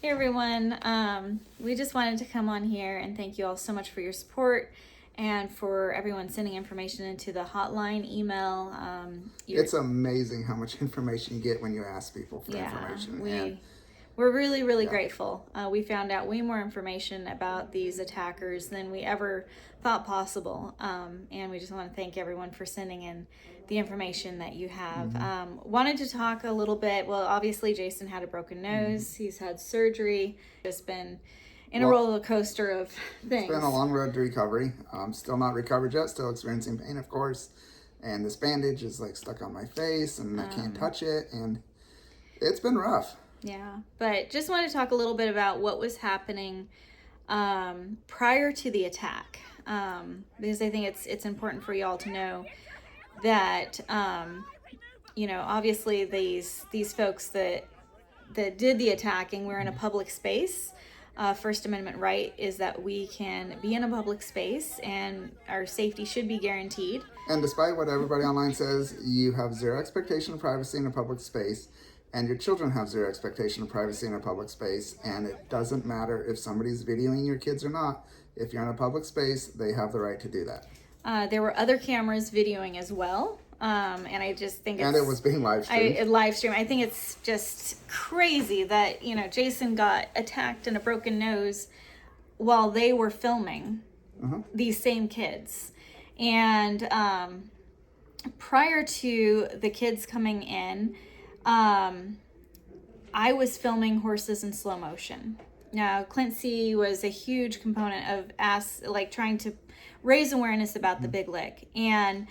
Hey everyone, we just wanted to come on here and thank you all so much for your support and for everyone sending information into the hotline, email. It's amazing how much information you get when you ask people for Yeah, information. we're really Yeah. grateful. We found out way more information about these attackers than we ever thought possible. And we just want to thank everyone for sending in the information that you have. Wanted to talk a little bit. Well, obviously, Jason had a broken nose, he's had surgery, just been in a roller coaster of things. It's been a long road to recovery. I'm still not recovered yet, still experiencing pain, of course. And this bandage is like stuck on my face and I can't touch it. And it's been rough. Yeah, but just wanted to talk a little bit about what was happening prior to the attack, because I think it's important for y'all to know that obviously these folks that did the attacking were in a public space. First Amendment right is that we can be in a public space and our safety should be guaranteed. And despite what everybody online says, you have zero expectation of privacy in a public space, and your children have zero expectation of privacy in a public space, and it doesn't matter if somebody's videoing your kids or not. If you're in a public space, they have the right to do that. There were other cameras videoing as well. And I just think it was being live streamed. I think it's just crazy that, Jason got attacked and a broken nose while they were filming these same kids. And prior to the kids coming in, I was filming horses in slow motion. Now, Clancy was a huge component of trying to raise awareness about the Big Lick. And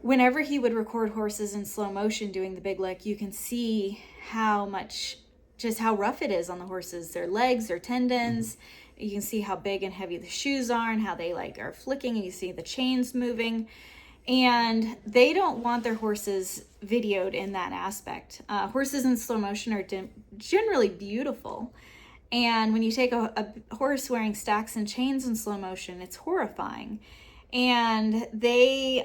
whenever he would record horses in slow motion doing the Big Lick, you can see how rough it is on the horses, their legs, their tendons. You can see how big and heavy the shoes are and how they are flicking, and you see the chains moving. And they don't want their horses videoed in that aspect. Horses in slow motion are generally beautiful. And when you take a horse wearing stacks and chains in slow motion, it's horrifying. And they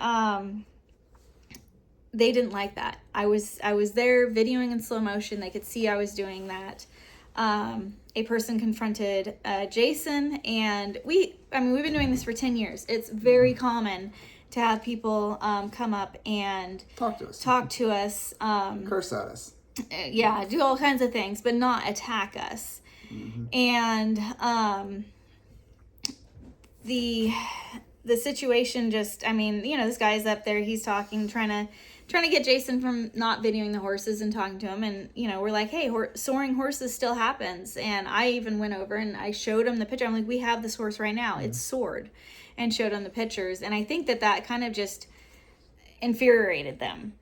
didn't like that. I was there videoing in slow motion. They could see I was doing that. A person confronted Jason, and we've been doing this for 10 years. It's very common to have people come up and talk to us, curse at us. Yeah, do all kinds of things, but not attack us. And the situation just, this guy's up there, he's talking, trying to get Jason from not videoing the horses and talking to him. And, we're like, hey, soaring horses still happens. And I even went over and I showed him the picture. I'm like, we have this horse right now. It's soared, and showed him the pictures. And I think that kind of just infuriated them.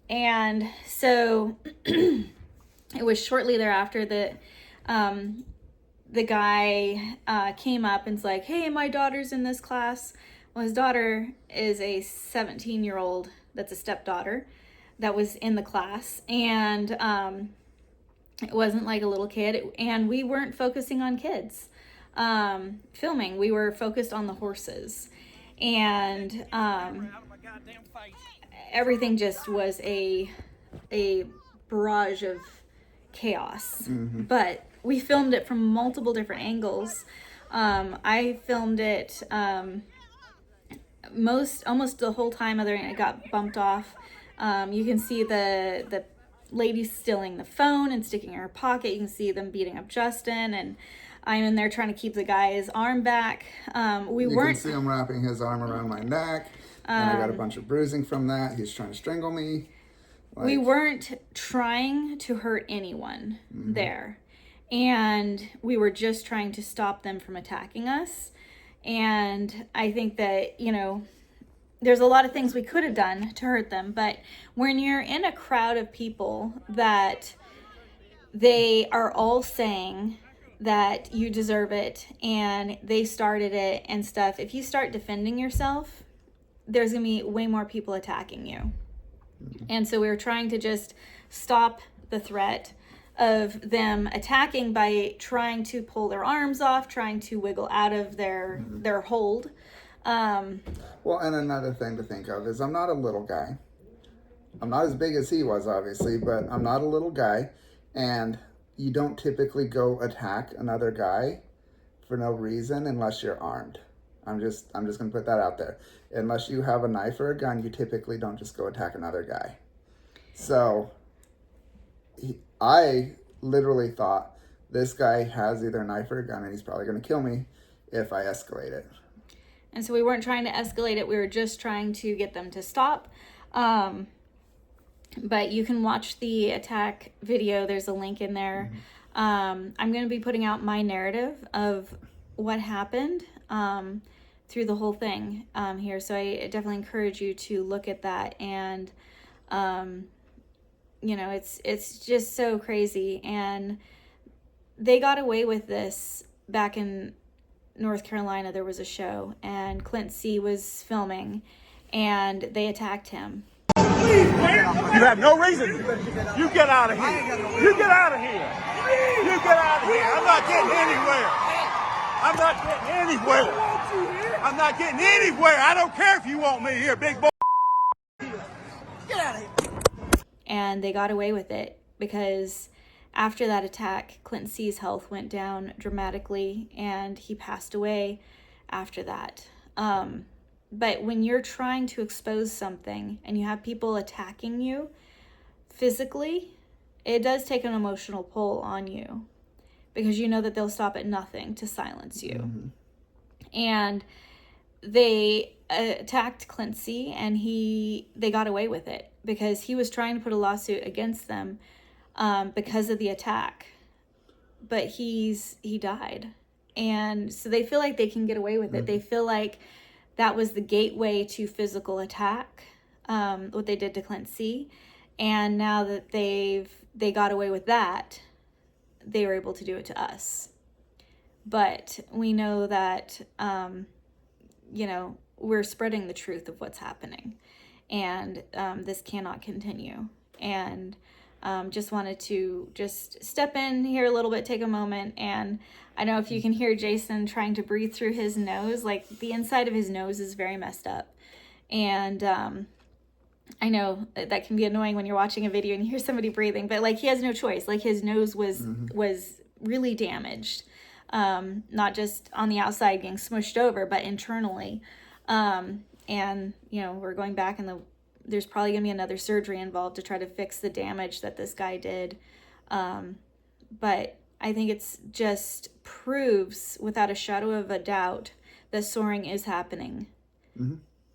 And so it was shortly thereafter that the guy came up and's like, hey, my daughter's in this class. Well, his daughter is a 17-year-old that's a stepdaughter that was in the class. And it wasn't like a little kid. And we weren't focusing on kids filming. We were focused on the horses. And everything just was a barrage of chaos. But we filmed it from multiple different angles. I filmed it almost the whole time, other than it got bumped off. You can see the lady stealing the phone and sticking it in her pocket. You can see them beating up Justin, and I'm in there trying to keep the guy's arm back. You can see him wrapping his arm around my neck, and I got a bunch of bruising from that. He's trying to strangle me. We weren't trying to hurt anyone there. And we were just trying to stop them from attacking us. And I think that, there's a lot of things we could have done to hurt them. But when you're in a crowd of people that they are all saying that you deserve it and they started it and stuff, if you start defending yourself, there's going to be way more people attacking you. And so we were trying to just stop the threat of them attacking by trying to pull their arms off, trying to wiggle out of their hold. Well, and another thing to think of is I'm not a little guy. I'm not as big as he was, obviously, but I'm not a little guy. And, you don't typically go attack another guy for no reason unless you're armed. I'm just gonna put that out there. Unless you have a knife or a gun, you typically don't just go attack another guy. So I literally thought this guy has either a knife or a gun, and he's probably gonna kill me if I escalate it. And so we weren't trying to escalate it. We were just trying to get them to stop. But you can watch the attack video. There's a link in there. I'm going to be putting out my narrative of what happened through the whole thing here. So I definitely encourage you to look at that. And, you know, it's just so crazy. And they got away with this back in North Carolina. There was a show, and Clint C was filming, and they attacked him. You have no reason. You get out of here. You get out of here. You get out of here. I'm not getting anywhere. I'm not getting anywhere. I'm not getting anywhere. I don't care if you want me here, big boy. Get out of here. And they got away with it because after that attack, Clint C's health went down dramatically, and he passed away after that. But when you're trying to expose something and you have people attacking you physically, it does take an emotional toll on you because you know that they'll stop at nothing to silence you. And they attacked Clint C, and they got away with it because he was trying to put a lawsuit against them because of the attack. But he died. And so they feel like they can get away with it. They feel like that was the gateway to physical attack, what they did to Clint C. And now that they got away with that, they were able to do it to us. But we know that, you know, we're spreading the truth of what's happening. And this cannot continue. And just wanted to just step in here a little bit, take a moment. And I know if you can hear Jason trying to breathe through his nose, like the inside of his nose is very messed up. And I know that can be annoying when you're watching a video and you hear somebody breathing, but like he has no choice. Like his nose was really damaged, not just on the outside getting smushed over, but internally. And you know, we're going back, and there's probably gonna be another surgery involved to try to fix the damage that this guy did. But I think it's just proves without a shadow of a doubt that soaring is happening.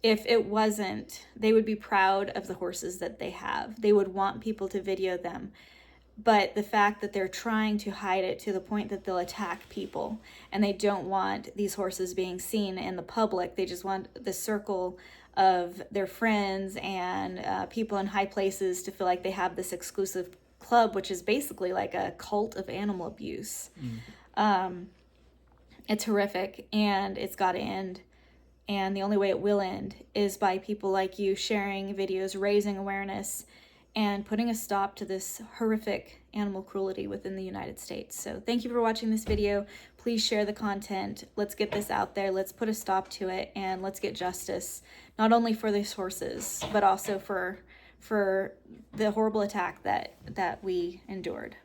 If it wasn't, they would be proud of the horses that they have. They would want people to video them. But the fact that they're trying to hide it to the point that they'll attack people, and they don't want these horses being seen in the public. They just want the circle of their friends and people in high places to feel like they have this exclusive club, which is basically like a cult of animal abuse. It's horrific, and it's got to end. And the only way it will end is by people like you sharing videos, raising awareness, and putting a stop to this horrific animal cruelty within the United States. So thank you for watching this video. Please share the content. Let's get this out there. Let's put a stop to it, and let's get justice, not only for these horses, but also for the horrible attack that we endured.